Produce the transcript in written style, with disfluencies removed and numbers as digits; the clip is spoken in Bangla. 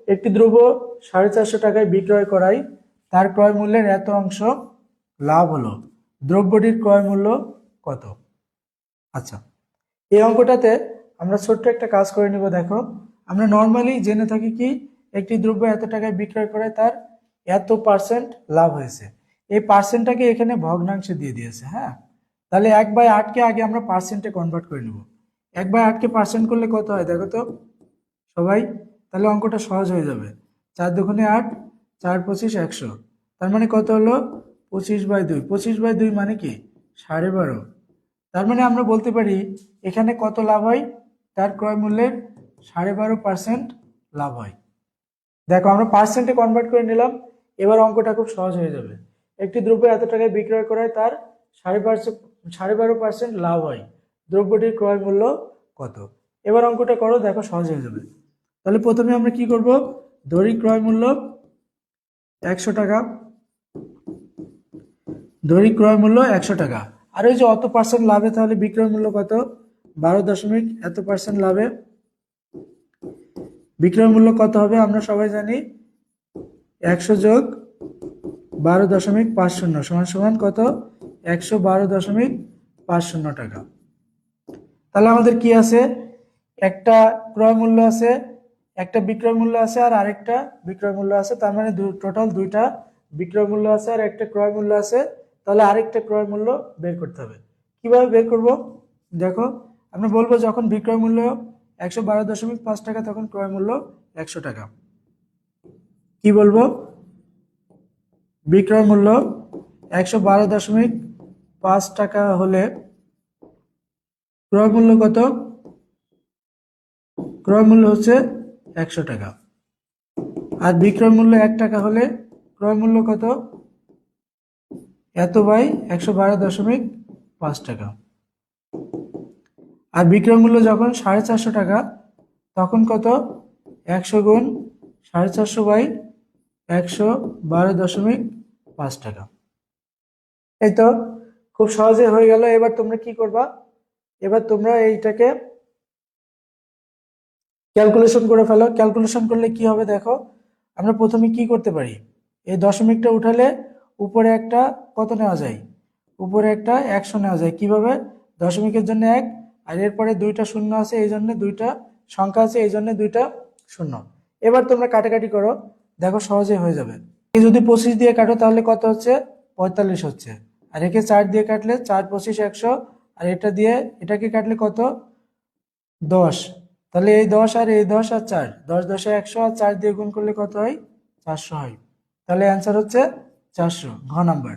একটি দ্রব্য 450 টাকায় বিক্রয় করায় তার ক্রয় মূল্যের এত অংশ লাভ হলো, দ্রব্যটির ক্রয় মূল্য কত? আচ্ছা, এই অঙ্কটাতে আমরা ছোট্ট একটা কাজ করে নিব। দেখো, আমরা নর্মালি জেনে থাকি কি একটি দ্রব্য এত টাকায় বিক্রয় করে তার এত পার্সেন্ট লাভ হয়েছে। এই পার্সেন্টটাকে এখানে ভগ্নাংশে দিয়ে দিয়েছে। হ্যাঁ, তাহলে 1/8কে আগে আমরা পার্সেন্টে কনভার্ট করে নেব। 1/8কে পার্সেন্ট করলে কত হয় দেখো তো সবাই, তাহলে অঙ্কটা সহজ হয়ে যাবে। 4 দুগুণে 8, 4 25 100, তার মানে কত হলো 25/2। 25/2 মানে কি 12.5। তার মানে আমরা বলতে পারি এখানে কত লাভ হয়, তার ক্রয় মূল্যের 12.5% লাভ হয়। দেখো, আমরা পার্সেন্টে কনভার্ট করে নিলাম, এবার অঙ্কটা খুব সহজ হয়ে যাবে। একটি দ্রব্য এত টাকায় বিক্রয় করায় তার 12.5% লাভ হয়, দ্রব্যটির ক্রয় মূল্য কত? এবার অঙ্কটা করো, দেখো সহজ হয়ে যাবে। তাহলে প্রথমে আমরা কি করব, ধরি ক্রয় মূল্য 100 টাকা, ধরি ক্রয় মূল্য 100 টাকা, আর ওই যে অত পার্সেন্ট লাভে তাহলে বিক্রয় মূল্য কত, 12% লাভে বিক্রয় মূল্য কত হবে আমরা সবাই জানি 100 যোগ 12.50 সমান সমান কত, 112.50 টাকা। তাহলে আমাদের কি আছে, একটা ক্রয় মূল্য আছে, একটা বিক্রয় মূল্য আছে, আর আরেকটা বিক্রয় মূল্য আছে। তার মানে টোটাল দুইটা বিক্রয় মূল্য আছে আর একটা ক্রয় মূল্য আছে। তাহলে আরেকটা ক্রয় মূল্য বের করতে হবে। কিভাবে বের করব, দেখো, আমরা বলবো যখন বিক্রয় মূল্য 112.5 টাকা তখন ক্রয় মূল্য 100 টাকা। কি বলবো, বিক্রয় মূল্য 112.5 টাকা হলে ক্রয় মূল্য কত, ক্রয় মূল্য হচ্ছে 100 টাকা। আর বিক্রয় মূল্য 1 টাকা হলে ক্রয় মূল্য কত, এত বাই 112.5 টাকা। আর বিক্রয় মূল্য যখন 450 টাকা তখন কত, 100 গুণ 450 বাই 112.5 টাকা। এই তো খুব সহজে হয়ে গেল। এবার তোমরা কি করবা, এবার তোমরা এইটাকে ক্যালকুলেশন করে ফেলো। ক্যালকুলেশন করলে কি হবে দেখো, আমরা প্রথমে কি করতে পারি, এই দশমিকটা উঠালে উপরে একটা কত নেওয়া যায়, উপরে একটা 100 নেওয়া যায়। কিভাবে, দশমিকের জন্য 1, আর এরপরে দুইটা শূন্য আছে এই জন্য দুইটা সংখ্যা আছে এই জন্য দুইটা শূন্য। এবার তোমরা কাটাকাটি করো, দেখো সহজে হয়ে যাবে। এই যদি 25 দিয়ে কাটো তাহলে কত হচ্ছে, 45 হচ্ছে। আর একে 4 দিয়ে কাটলে 4 25 100, আর এটা দিয়ে এটাকে কাটলে কত, 10। তাহলে এই 10 আর এই 10 আর 4, 10 10 100, আর 4 দিয়ে গুণ করলে কত হয়, 400 হয়। তাহলে অ্যান্সার হচ্ছে 400, ঘ নাম্বার।